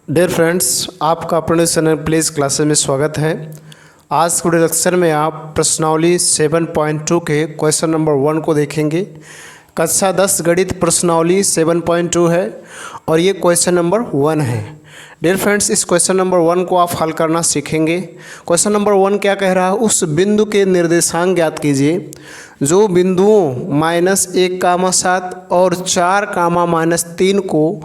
Dear friends, आपका अपने channel please classes में स्वागत है। आज के लेक्चर में आप प्रश्नावली 7.2 के क्वेश्चन नंबर 1 को देखेंगे। कक्षा 10 गणित प्रश्नावली 7.2 है और ये क्वेश्चन नंबर 1 है। डियर फ्रेंड्स, इस क्वेश्चन नंबर 1 को आप हल करना सीखेंगे। क्वेश्चन नंबर 1 क्या कह रहा है, उस बिंदु के निर्देशांक ज्ञात कीजिए जो बिंदुओं -1, 7 और 4, को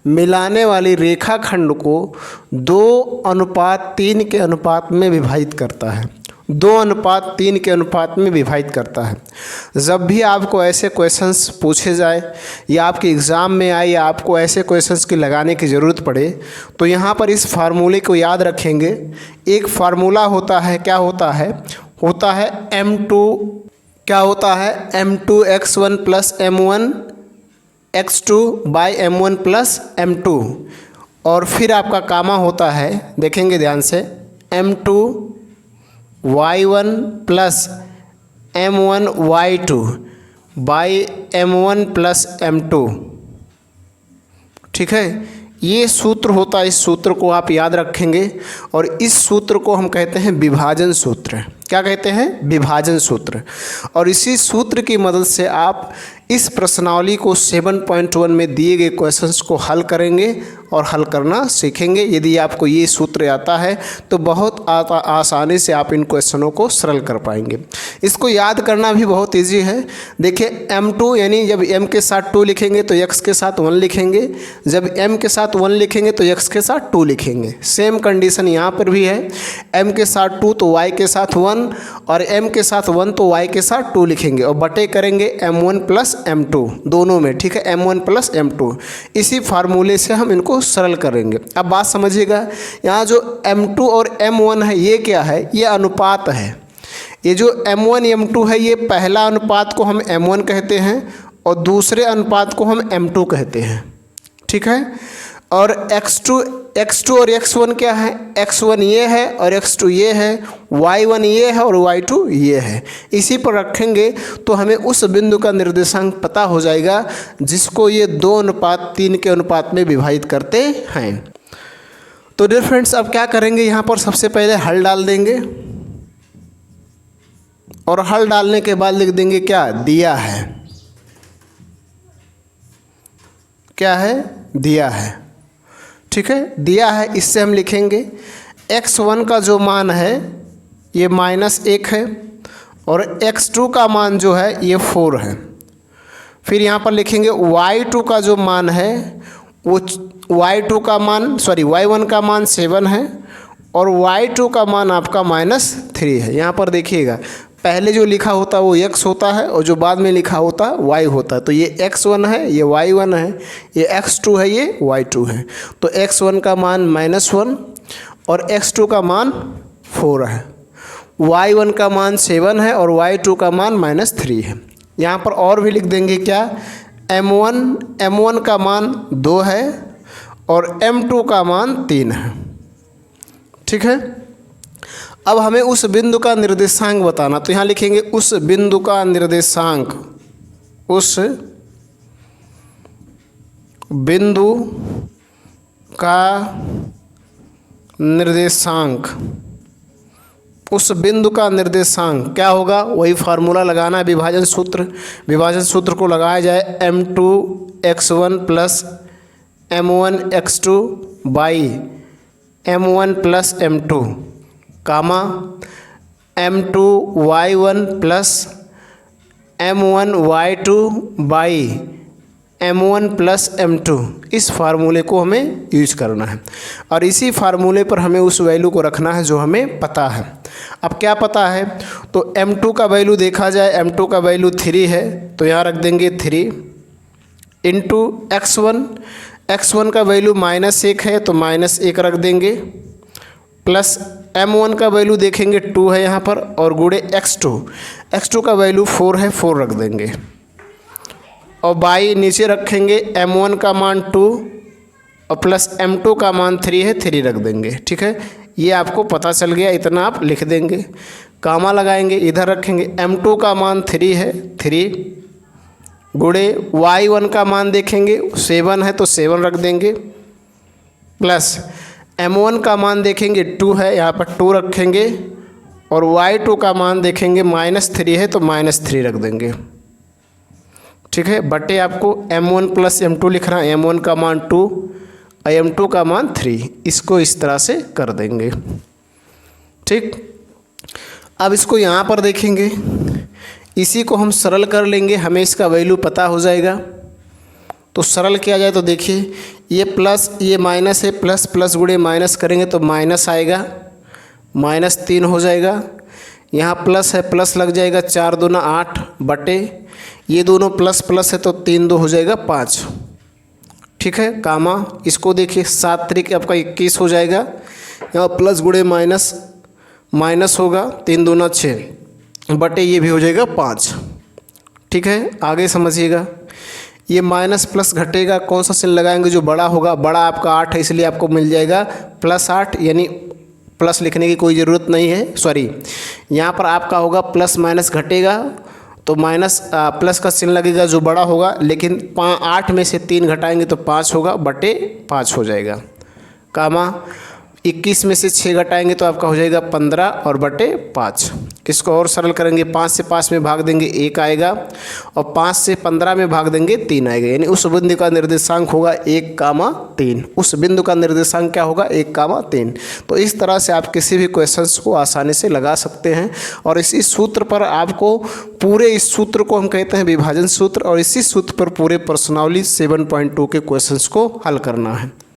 मिलाने वाली रेखाखंड को 2:3 के अनुपात में विभाजित करता है। 2:3 के अनुपात में विभाजित करता है। जब भी आपको ऐसे क्वेश्चंस पूछे जाए या आपके एग्ज़ाम में आए या आपको ऐसे क्वेश्चंस की लगाने की ज़रूरत पड़े तो यहाँ पर इस फार्मूले को याद रखेंगे। एक फार्मूला होता है, क्या होता है, M2, क्या होता है, M2x1 + M1 x2 by M1 + M2, और फिर आपका कामा होता है, देखेंगे ध्यान से, M2 y1 + M1 y2 by M1 + M2। ठीक है, ये सूत्र होता है। इस सूत्र को आप याद रखेंगे और इस सूत्र को हम कहते हैं विभाजन सूत्र। क्या कहते हैं? विभाजन सूत्र। और इसी सूत्र की मदद से आप इस प्रश्नावली को 7.1 में दिए गए क्वेश्चंस को हल करेंगे और हल करना सीखेंगे। यदि आपको ये सूत्र आता है तो बहुत आसानी से आप इन क्वेश्चनों को सरल कर पाएंगे। इसको याद करना भी बहुत इजी है। देखिए, M2 यानी जब M के साथ 2 लिखेंगे तो X के साथ 1 लिखेंगे, जब M के साथ 1 लिखेंगे तो X के साथ 2 लिखेंगे। सेम कंडीशन यहाँ पर भी है, M के साथ 2 तो Y के साथ 1 और M के साथ 1 तो Y के साथ 2 लिखेंगे और बटे करेंगे M1 + M2 दोनों में। ठीक है, M1 + M2, इसी फार्मूले से हम इनको सरल करेंगे। अब बात समझिएगा, यहाँ जो M2 और M1 है ये क्या है, ये अनुपात है। ये जो M1 M2 है ये पहला अनुपात को हम M1 कहते हैं और दूसरे अनुपात को हम M2 कहते हैं। ठीक है, और X2 और X1 क्या है, X1 ये है और X2 ये है, Y1 ये है और Y2 ये है। इसी पर रखेंगे तो हमें उस बिंदु का निर्देशांक पता हो जाएगा जिसको ये 2:3 के अनुपात में विभाजित करते हैं। तो डियर फ्रेंड्स, अब क्या करेंगे, यहाँ पर सबसे पहले हल डाल देंगे और हल डालने के बाद लिख देंगे क्या, दिया है। क्या है? दिया है। ठीक है, दिया है, इससे हम लिखेंगे x1 का जो मान है ये -1 है और x2 का मान जो है ये 4 है। फिर यहाँ पर लिखेंगे y2 का जो मान है वो y1 का मान 7 है और y2 का मान आपका -3 है। यहाँ पर देखिएगा, पहले जो लिखा होता है वो x होता है और जो बाद में लिखा होता है y होता है। तो ये x1 है, ये y1 है, ये x2 है, ये y2 है। तो x1 का मान -1 और x2 का मान 4 है, y1 का मान 7 है और y2 का मान -3 है। यहाँ पर और भी लिख देंगे क्या, M1 का मान 2 है और M2 का मान 3 है। ठीक है, अब हमें उस बिंदु का निर्देशांक बताना, तो यहाँ लिखेंगे उस बिंदु का निर्देशांक, उस बिंदु का निर्देशांक, उस बिंदु का निर्देशांक क्या होगा, वही फार्मूला लगाना है, विभाजन सूत्र। विभाजन सूत्र को लगाया जाए M2x1 + M1 x2 by M1 + M2 comma M2 y1 + M1 y2 by M1 + M2। इस फार्मूले को हमें यूज करना है और इसी फार्मूले पर हमें उस वैल्यू को रखना है जो हमें पता है। अब क्या पता है, तो M2 का वैल्यू देखा जाए, M2 का वैल्यू 3 है तो यहाँ रख देंगे 3 इंटू x1 का वैल्यू -1 है तो -1 रख देंगे, प्लस M1 का वैल्यू देखेंगे 2 है यहाँ पर और गुणे x2 का वैल्यू 4 है, 4 रख देंगे और बाई नीचे रखेंगे M1 का मान 2 और प्लस M2 का मान 3 है, 3 रख देंगे। ठीक है, ये आपको पता चल गया, इतना आप लिख देंगे। कामा लगाएंगे, इधर रखेंगे M2 का मान 3 है, 3 गुणे y1 का मान देखेंगे 7 है तो 7 रख देंगे प्लस m1 का मान देखेंगे 2 है, यहाँ पर 2 रखेंगे और y2 का मान देखेंगे -3 है तो -3 रख देंगे। ठीक है, बटे आपको m1 प्लस m2 लिखना है, m1 का मान 2 और m2 का मान 3, इसको इस तरह से कर देंगे। ठीक, अब इसको यहाँ पर देखेंगे, इसी को हम सरल कर लेंगे, हमें इसका वैल्यू पता हो जाएगा। तो सरल किया जाए तो देखिए ये प्लस ये माइनस है, प्लस प्लस गुणे माइनस करेंगे तो माइनस आएगा, -3 हो जाएगा। यहाँ प्लस है, प्लस लग जाएगा 4 दूना 8 बटे ये दोनों प्लस प्लस है तो 3 2 हो जाएगा 5। ठीक है, कामा इसको देखिए 7 तरीके आपका 21 हो जाएगा। यहाँ प्लस गुणे माइनस माइनस होगा, 3 दूना 6 बटे ये भी हो जाएगा 5। ठीक है, आगे समझिएगा, ये माइनस प्लस घटेगा, कौन सा चिन्ह लगाएंगे जो बड़ा होगा, बड़ा आपका 8 है इसलिए आपको मिल जाएगा +8, यानी प्लस लिखने की कोई ज़रूरत नहीं है, सॉरी यहाँ पर आपका होगा प्लस माइनस घटेगा तो माइनस प्लस का चिन्ह लगेगा जो बड़ा होगा, लेकिन 8 में से 3 घटाएंगे तो 5 होगा, बटे 5 हो जाएगा। कामा 21 में से 6 घटाएंगे तो आपका हो जाएगा 15 और बटे 5। इसको और सरल करेंगे, 5 से 5 में भाग देंगे 1 आएगा और 5 से 15 में भाग देंगे 3 आएगा, यानी उस बिंदु का निर्देशांक होगा 1,3। उस बिंदु का निर्देशांक क्या होगा 1,3। तो इस तरह से आप किसी भी क्वेश्चंस को आसानी से लगा सकते हैं। और इसी सूत्र पर आपको पूरे इस सूत्र को हम कहते हैं विभाजन सूत्र, और इसी सूत्र पर पूरे प्रश्नावली 7.2 के क्वेश्चंस को हल करना है।